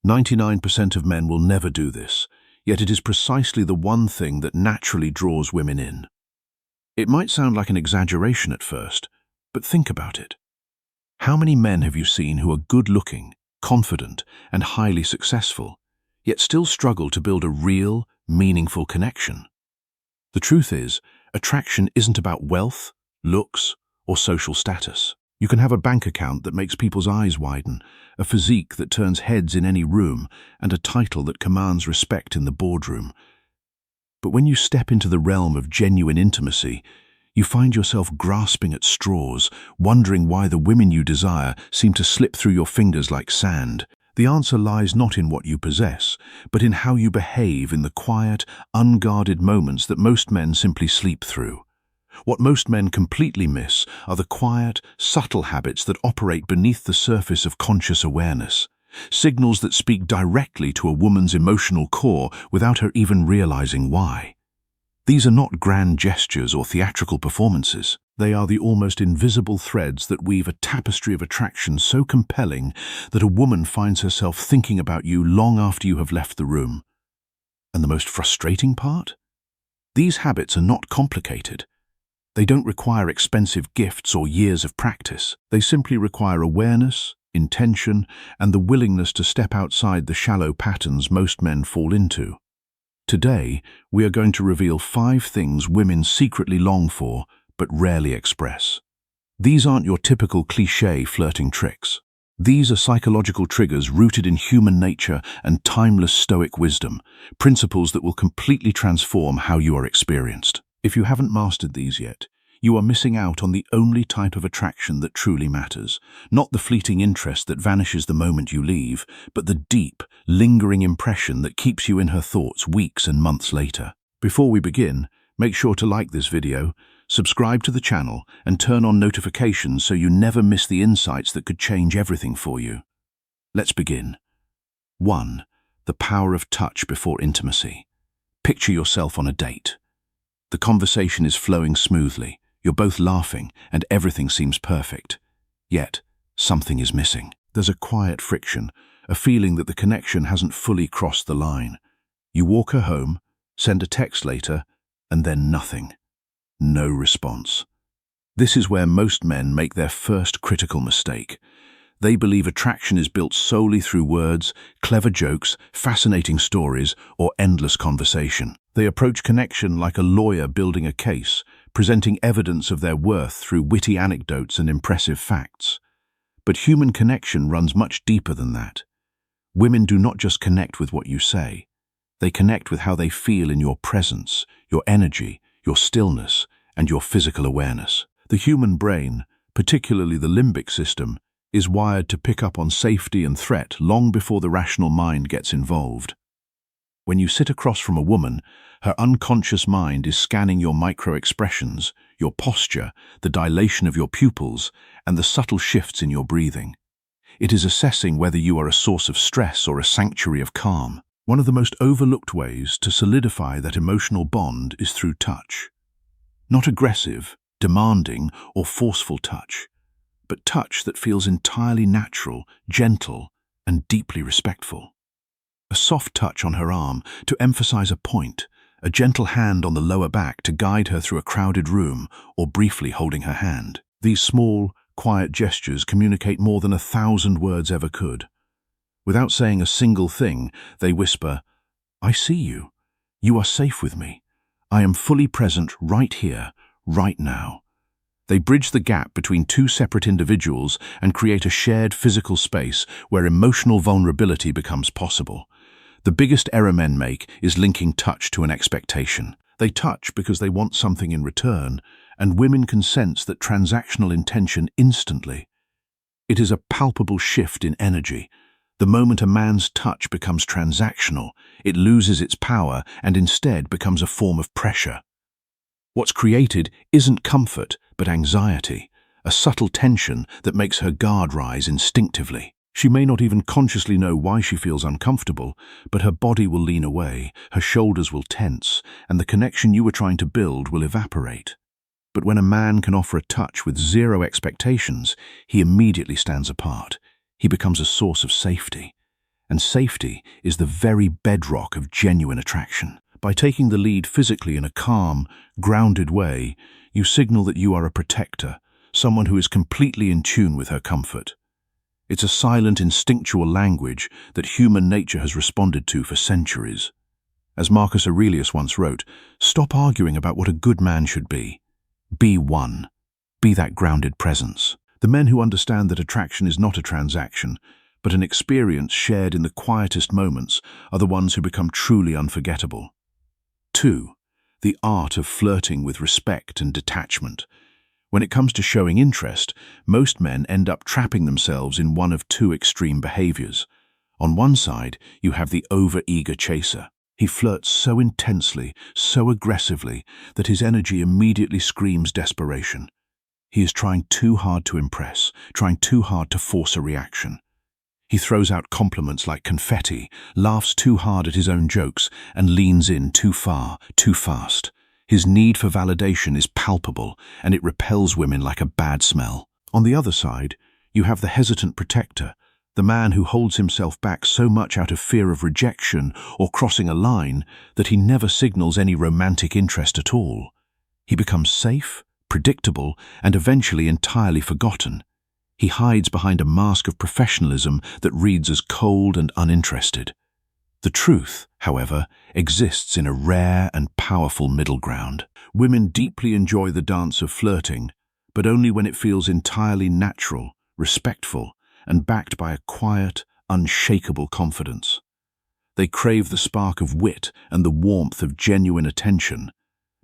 99% of men will never do this, yet it is precisely the one thing that naturally draws women in. It might sound like an exaggeration at first, but think about it. How many men have you seen who are good-looking, confident, and highly successful, yet still struggle to build a real, meaningful connection? The truth is, attraction isn't about wealth, looks, or social status. You can have a bank account that makes people's eyes widen, a physique that turns heads in any room, and a title that commands respect in the boardroom. But when you step into the realm of genuine intimacy, you find yourself grasping at straws, wondering why the women you desire seem to slip through your fingers like sand. The answer lies not in what you possess, but in how you behave in the quiet, unguarded moments that most men simply sleep through. What most men completely miss are the quiet, subtle habits that operate beneath the surface of conscious awareness, signals that speak directly to a woman's emotional core without her even realizing why. These are not grand gestures or theatrical performances. They are the almost invisible threads that weave a tapestry of attraction so compelling that a woman finds herself thinking about you long after you have left the room. And the most frustrating part? These habits are not complicated. They don't require expensive gifts or years of practice. They simply require awareness, intention, and the willingness to step outside the shallow patterns most men fall into. Today, we are going to reveal 5 things women secretly long for but rarely express. These aren't your typical cliché flirting tricks. These are psychological triggers rooted in human nature and timeless Stoic wisdom, principles that will completely transform how you are experienced. If you haven't mastered these yet, you are missing out on the only type of attraction that truly matters, not the fleeting interest that vanishes the moment you leave, but the deep, lingering impression that keeps you in her thoughts weeks and months later. Before we begin, make sure to like this video, subscribe to the channel, and turn on notifications so you never miss the insights that could change everything for you. Let's begin. 1. The power of touch before intimacy. Picture yourself on a date. The conversation is flowing smoothly, you're both laughing, and everything seems perfect. Yet, something is missing. There's a quiet friction, a feeling that the connection hasn't fully crossed the line. You walk her home, send a text later, and then nothing. No response. This is where most men make their first critical mistake. They believe attraction is built solely through words, clever jokes, fascinating stories, or endless conversation. They approach connection like a lawyer building a case, presenting evidence of their worth through witty anecdotes and impressive facts. But human connection runs much deeper than that. Women do not just connect with what you say. They connect with how they feel in your presence, your energy, your stillness, and your physical awareness. The human brain, particularly the limbic system, is wired to pick up on safety and threat long before the rational mind gets involved. When you sit across from a woman, her unconscious mind is scanning your micro-expressions, your posture, the dilation of your pupils, and the subtle shifts in your breathing. It is assessing whether you are a source of stress or a sanctuary of calm. One of the most overlooked ways to solidify that emotional bond is through touch. Not aggressive, demanding, or forceful touch, but touch that feels entirely natural, gentle, and deeply respectful. A soft touch on her arm to emphasize a point, a gentle hand on the lower back to guide her through a crowded room, or briefly holding her hand. These small, quiet gestures communicate more than 1,000 words ever could. Without saying a single thing, they whisper, "I see you. You are safe with me. I am fully present right here, right now." They bridge the gap between 2 separate individuals and create a shared physical space where emotional vulnerability becomes possible. The biggest error men make is linking touch to an expectation. They touch because they want something in return, and women can sense that transactional intention instantly. It is a palpable shift in energy. The moment a man's touch becomes transactional, it loses its power and instead becomes a form of pressure. What's created isn't comfort, but anxiety, a subtle tension that makes her guard rise instinctively. She may not even consciously know why she feels uncomfortable, but her body will lean away, her shoulders will tense, and the connection you were trying to build will evaporate. But when a man can offer a touch with 0 expectations, he immediately stands apart. He becomes a source of safety. And safety is the very bedrock of genuine attraction. By taking the lead physically in a calm, grounded way, you signal that you are a protector, someone who is completely in tune with her comfort. It's a silent, instinctual language that human nature has responded to for centuries. As Marcus Aurelius once wrote, "Stop arguing about what a good man should be. Be one. Be that grounded presence." The men who understand that attraction is not a transaction, but an experience shared in the quietest moments, are the ones who become truly unforgettable. 2. The art of flirting with respect and detachment. When it comes to showing interest, most men end up trapping themselves in one of two extreme behaviors. On one side, you have the over-eager chaser. He flirts so intensely, so aggressively, that his energy immediately screams desperation. He is trying too hard to impress, trying too hard to force a reaction. He throws out compliments like confetti, laughs too hard at his own jokes, and leans in too far, too fast. His need for validation is palpable, and it repels women like a bad smell. On the other side, you have the hesitant protector, the man who holds himself back so much out of fear of rejection or crossing a line that he never signals any romantic interest at all. He becomes safe, predictable, and eventually entirely forgotten. He hides behind a mask of professionalism that reads as cold and uninterested. The truth, however, exists in a rare and powerful middle ground. Women deeply enjoy the dance of flirting, but only when it feels entirely natural, respectful, and backed by a quiet, unshakable confidence. They crave the spark of wit and the warmth of genuine attention,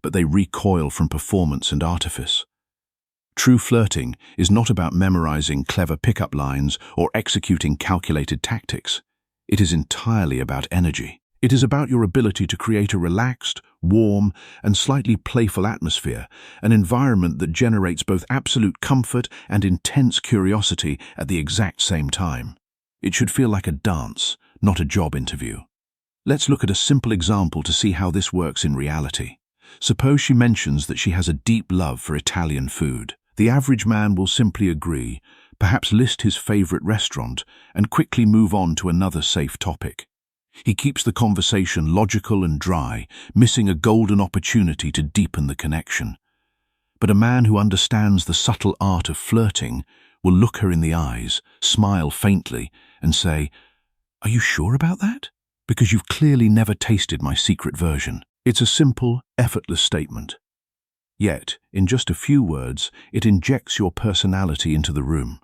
but they recoil from performance and artifice. True flirting is not about memorizing clever pickup lines or executing calculated tactics. It is entirely about energy. It is about your ability to create a relaxed, warm, and slightly playful atmosphere, an environment that generates both absolute comfort and intense curiosity at the exact same time. It should feel like a dance, not a job interview. Let's look at a simple example to see how this works in reality. Suppose she mentions that she has a deep love for Italian food. The average man will simply agree, perhaps list his favorite restaurant, and quickly move on to another safe topic. He keeps the conversation logical and dry, missing a golden opportunity to deepen the connection. But a man who understands the subtle art of flirting will look her in the eyes, smile faintly, and say, "Are you sure about that? Because you've clearly never tasted my secret version." It's a simple, effortless statement. Yet, in just a few words, it injects your personality into the room.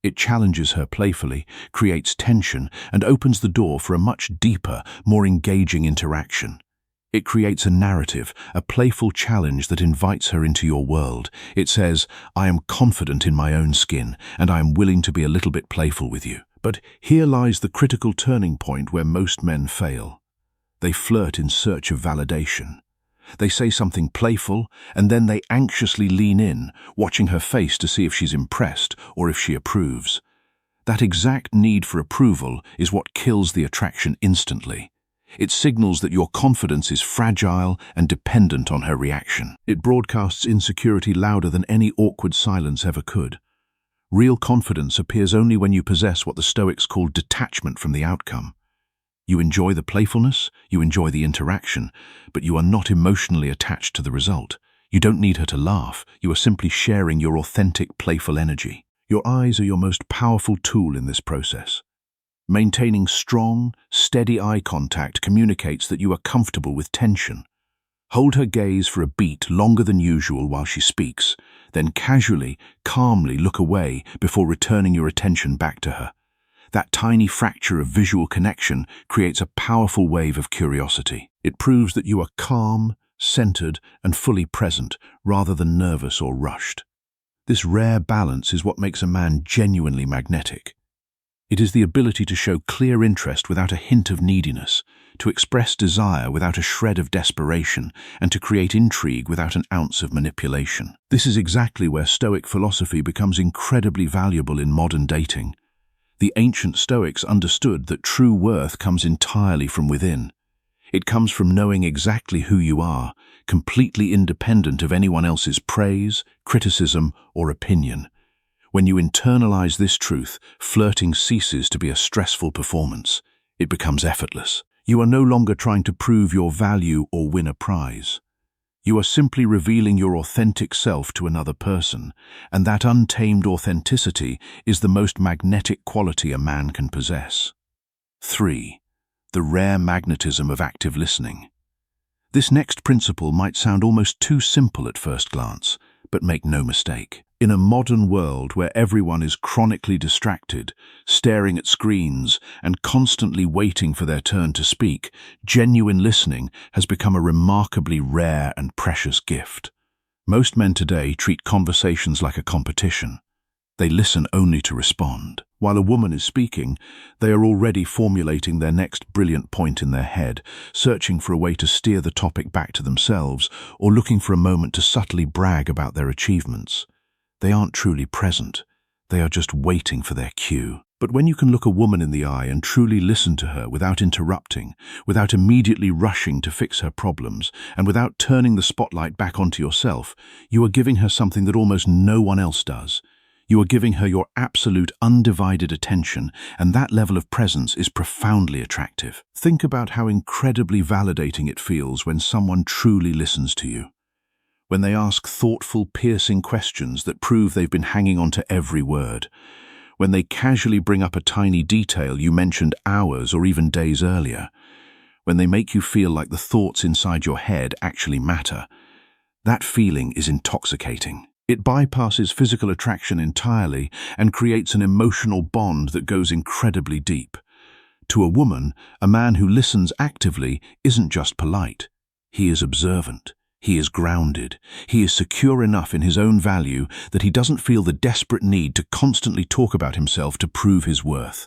It challenges her playfully, creates tension, and opens the door for a much deeper, more engaging interaction. It creates a narrative, a playful challenge that invites her into your world. It says, "I am confident in my own skin, and I am willing to be a little bit playful with you." But here lies the critical turning point where most men fail. They flirt in search of validation. They say something playful, and then they anxiously lean in, watching her face to see if she's impressed or if she approves. That exact need for approval is what kills the attraction instantly. It signals that your confidence is fragile and dependent on her reaction. It broadcasts insecurity louder than any awkward silence ever could. Real confidence appears only when you possess what the Stoics call detachment from the outcome. You enjoy the playfulness, you enjoy the interaction, but you are not emotionally attached to the result. You don't need her to laugh, you are simply sharing your authentic, playful energy. Your eyes are your most powerful tool in this process. Maintaining strong, steady eye contact communicates that you are comfortable with tension. Hold her gaze for a beat longer than usual while she speaks, then casually, calmly look away before returning your attention back to her. That tiny fracture of visual connection creates a powerful wave of curiosity. It proves that you are calm, centered, and fully present, rather than nervous or rushed. This rare balance is what makes a man genuinely magnetic. It is the ability to show clear interest without a hint of neediness, to express desire without a shred of desperation, and to create intrigue without an ounce of manipulation. This is exactly where Stoic philosophy becomes incredibly valuable in modern dating. The ancient Stoics understood that true worth comes entirely from within. It comes from knowing exactly who you are, completely independent of anyone else's praise, criticism, or opinion. When you internalize this truth, flirting ceases to be a stressful performance. It becomes effortless. You are no longer trying to prove your value or win a prize. You are simply revealing your authentic self to another person, and that untamed authenticity is the most magnetic quality a man can possess. 3. The rare magnetism of active listening. This next principle might sound almost too simple at first glance, but make no mistake. In a modern world where everyone is chronically distracted, staring at screens, and constantly waiting for their turn to speak, genuine listening has become a remarkably rare and precious gift. Most men today treat conversations like a competition. They listen only to respond. While a woman is speaking, they are already formulating their next brilliant point in their head, searching for a way to steer the topic back to themselves, or looking for a moment to subtly brag about their achievements. They aren't truly present. They are just waiting for their cue. But when you can look a woman in the eye and truly listen to her without interrupting, without immediately rushing to fix her problems, and without turning the spotlight back onto yourself, you are giving her something that almost no one else does. You are giving her your absolute undivided attention, and that level of presence is profoundly attractive. Think about how incredibly validating it feels when someone truly listens to you. When they ask thoughtful, piercing questions that prove they've been hanging on to every word. When they casually bring up a tiny detail you mentioned hours or even days earlier. When they make you feel like the thoughts inside your head actually matter. That feeling is intoxicating. It bypasses physical attraction entirely and creates an emotional bond that goes incredibly deep. To a woman, a man who listens actively isn't just polite. He is observant. He is grounded. He is secure enough in his own value that he doesn't feel the desperate need to constantly talk about himself to prove his worth.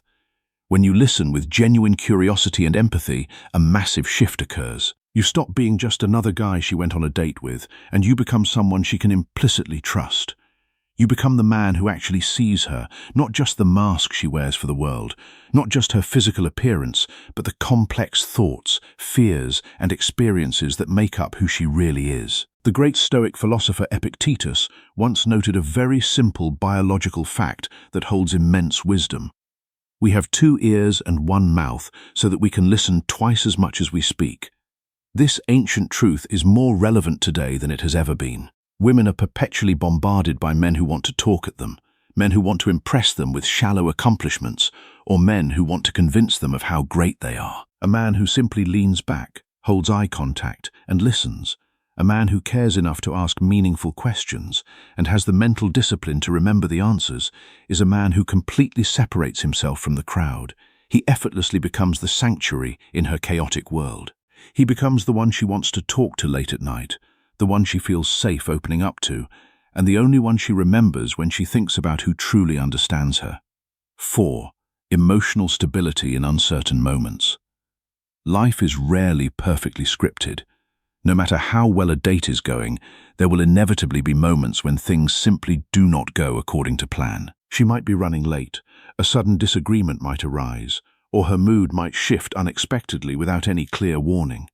When you listen with genuine curiosity and empathy, a massive shift occurs. You stop being just another guy she went on a date with, and you become someone she can implicitly trust. You become the man who actually sees her, not just the mask she wears for the world, not just her physical appearance, but the complex thoughts, fears, and experiences that make up who she really is. The great Stoic philosopher Epictetus once noted a very simple biological fact that holds immense wisdom. We have 2 ears and 1 mouth so that we can listen twice as much as we speak. This ancient truth is more relevant today than it has ever been. Women are perpetually bombarded by men who want to talk at them, men who want to impress them with shallow accomplishments, or men who want to convince them of how great they are. A man who simply leans back, holds eye contact, and listens. A man who cares enough to ask meaningful questions and has the mental discipline to remember the answers is a man who completely separates himself from the crowd. He effortlessly becomes the sanctuary in her chaotic world. He becomes the one she wants to talk to late at night, the one she feels safe opening up to, and the only one she remembers when she thinks about who truly understands her. 4. Emotional stability in uncertain moments. Life is rarely perfectly scripted. No matter how well a date is going, there will inevitably be moments when things simply do not go according to plan. She might be running late, a sudden disagreement might arise, or her mood might shift unexpectedly without any clear warning.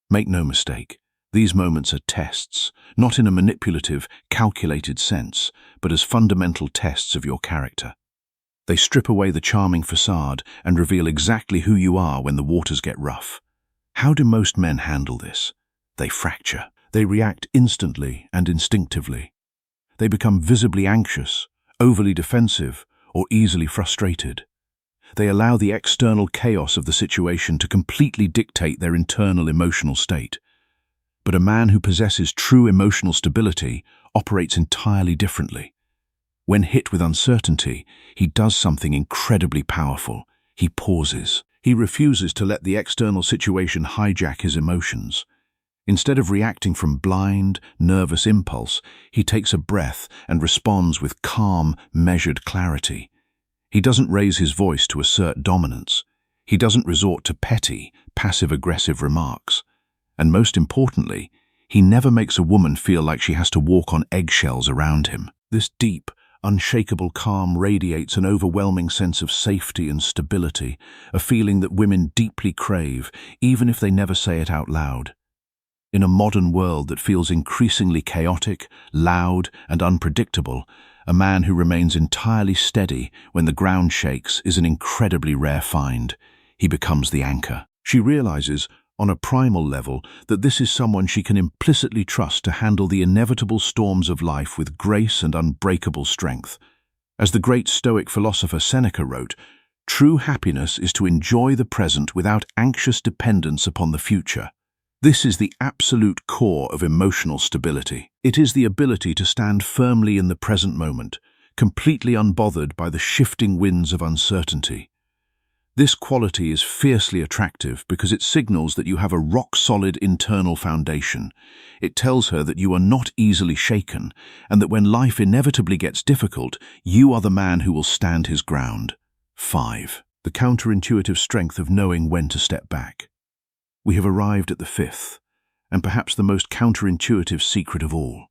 Make no mistake, these moments are tests, not in a manipulative, calculated sense, but as fundamental tests of your character. They strip away the charming facade and reveal exactly who you are when the waters get rough. How do most men handle this? They fracture. They react instantly and instinctively. They become visibly anxious, overly defensive, or easily frustrated. They allow the external chaos of the situation to completely dictate their internal emotional state. But a man who possesses true emotional stability operates entirely differently. When hit with uncertainty, he does something incredibly powerful. He pauses. He refuses to let the external situation hijack his emotions. Instead of reacting from blind, nervous impulse, he takes a breath and responds with calm, measured clarity. He doesn't raise his voice to assert dominance. He doesn't resort to petty, passive-aggressive remarks. And most importantly, he never makes a woman feel like she has to walk on eggshells around him. This deep, unshakable calm radiates an overwhelming sense of safety and stability, a feeling that women deeply crave, even if they never say it out loud. In a modern world that feels increasingly chaotic, loud, and unpredictable, a man who remains entirely steady when the ground shakes is an incredibly rare find. he becomes the anchor. She realizes, on a primal level, that this is someone she can implicitly trust to handle the inevitable storms of life with grace and unbreakable strength. As the great Stoic philosopher Seneca wrote, "True happiness is to enjoy the present without anxious dependence upon the future." This is the absolute core of emotional stability. It is the ability to stand firmly in the present moment, completely unbothered by the shifting winds of uncertainty. This quality is fiercely attractive because it signals that you have a rock-solid internal foundation. It tells her that you are not easily shaken, and that when life inevitably gets difficult, you are the man who will stand his ground. 5. The counterintuitive strength of knowing when to step back. We have arrived at the fifth, and perhaps the most counterintuitive secret of all.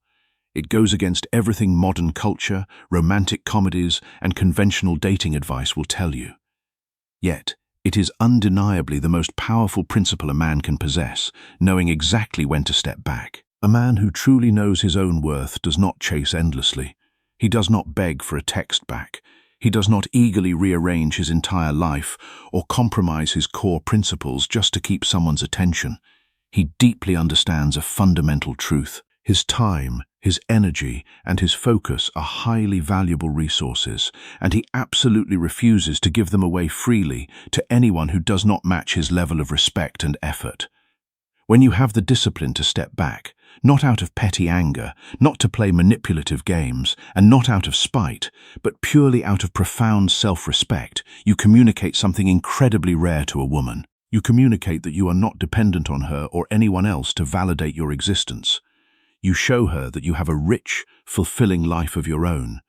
It goes against everything modern culture, romantic comedies, and conventional dating advice will tell you. Yet, it is undeniably the most powerful principle a man can possess, knowing exactly when to step back. A man who truly knows his own worth does not chase endlessly. He does not beg for a text back. He does not eagerly rearrange his entire life or compromise his core principles just to keep someone's attention. He deeply understands a fundamental truth. His time, his energy, and his focus are highly valuable resources, and he absolutely refuses to give them away freely to anyone who does not match his level of respect and effort. When you have the discipline to step back, not out of petty anger, not to play manipulative games, and not out of spite, but purely out of profound self-respect, you communicate something incredibly rare to a woman. You communicate that you are not dependent on her or anyone else to validate your existence. You show her that you have a rich, fulfilling life of your own.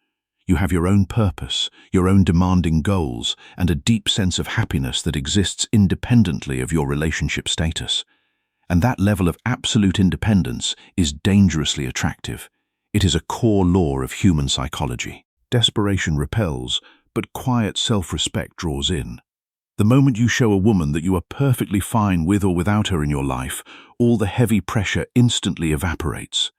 You have your own purpose, your own demanding goals, and a deep sense of happiness that exists independently of your relationship status. And that level of absolute independence is dangerously attractive. It is a core law of human psychology. Desperation repels, but quiet self-respect draws in. The moment you show a woman that you are perfectly fine with or without her in your life, all the heavy pressure instantly evaporates.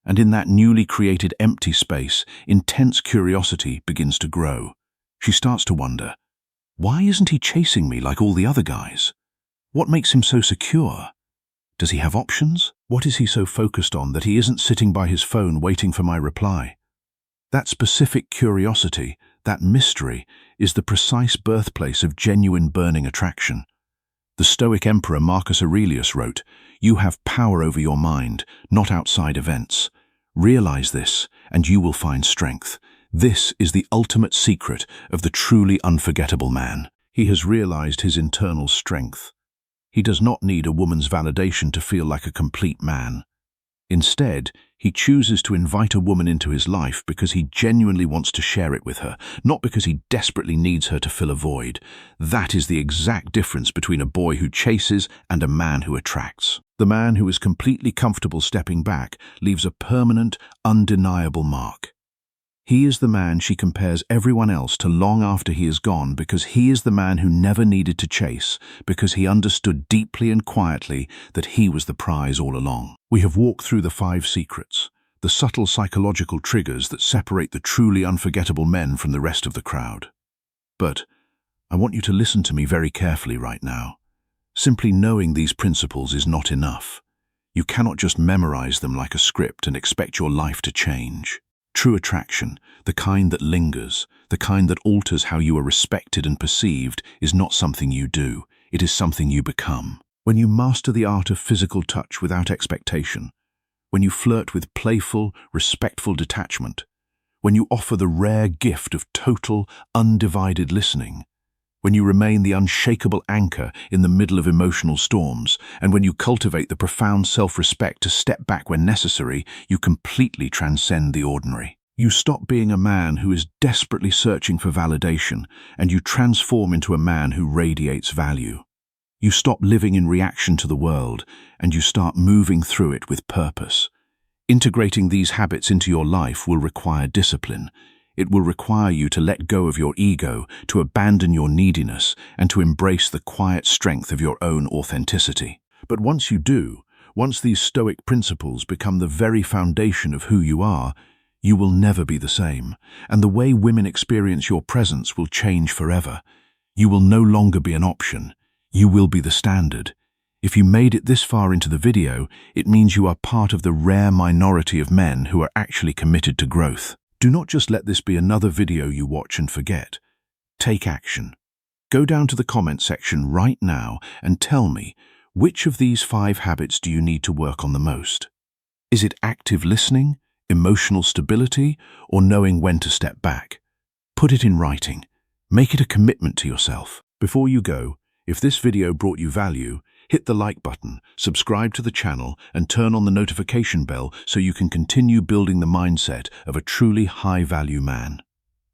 And in that newly created empty space, intense curiosity begins to grow. She starts to wonder, why isn't he chasing me like all the other guys? What makes him so secure? Does he have options? What is he so focused on that he isn't sitting by his phone waiting for my reply? That specific curiosity, that mystery, is the precise birthplace of genuine burning attraction. The Stoic emperor Marcus Aurelius wrote, "You have power over your mind, not outside events. Realize this, and you will find strength." This is the ultimate secret of the truly unforgettable man. He has realized his internal strength. He does not need a woman's validation to feel like a complete man. Instead, he chooses to invite a woman into his life because he genuinely wants to share it with her, not because he desperately needs her to fill a void. That is the exact difference between a boy who chases and a man who attracts. The man who is completely comfortable stepping back leaves a permanent, undeniable mark. He is the man she compares everyone else to long after he is gone, because he is the man who never needed to chase, because he understood deeply and quietly that he was the prize all along. We have walked through the 5 secrets, the subtle psychological triggers that separate the truly unforgettable men from the rest of the crowd. But I want you to listen to me very carefully right now. Simply knowing these principles is not enough. You cannot just memorize them like a script and expect your life to change. True attraction, the kind that lingers, the kind that alters how you are respected and perceived, is not something you do. It is something you become. When you master the art of physical touch without expectation, when you flirt with playful, respectful detachment, when you offer the rare gift of total, undivided listening, when you remain the unshakable anchor in the middle of emotional storms, and when you cultivate the profound self-respect to step back when necessary, you completely transcend the ordinary. You stop being a man who is desperately searching for validation, and you transform into a man who radiates value. You stop living in reaction to the world, and you start moving through it with purpose. Integrating these habits into your life will require discipline. It will require you to let go of your ego, to abandon your neediness, and to embrace the quiet strength of your own authenticity. But once you do, once these Stoic principles become the very foundation of who you are, you will never be the same, and the way women experience your presence will change forever. You will no longer be an option. You will be the standard. If you made it this far into the video, it means you are part of the rare minority of men who are actually committed to growth. Do not just let this be another video you watch and forget. Take action. Go down to the comment section right now and tell me, which of these 5 habits do you need to work on the most? Is it active listening, emotional stability, or knowing when to step back? Put it in writing. Make it a commitment to yourself. Before you go, if this video brought you value, hit the like button, subscribe to the channel, and turn on the notification bell so you can continue building the mindset of a truly high-value man.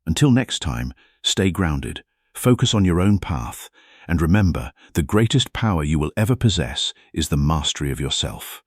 Until next time, stay grounded, focus on your own path, and remember, the greatest power you will ever possess is the mastery of yourself.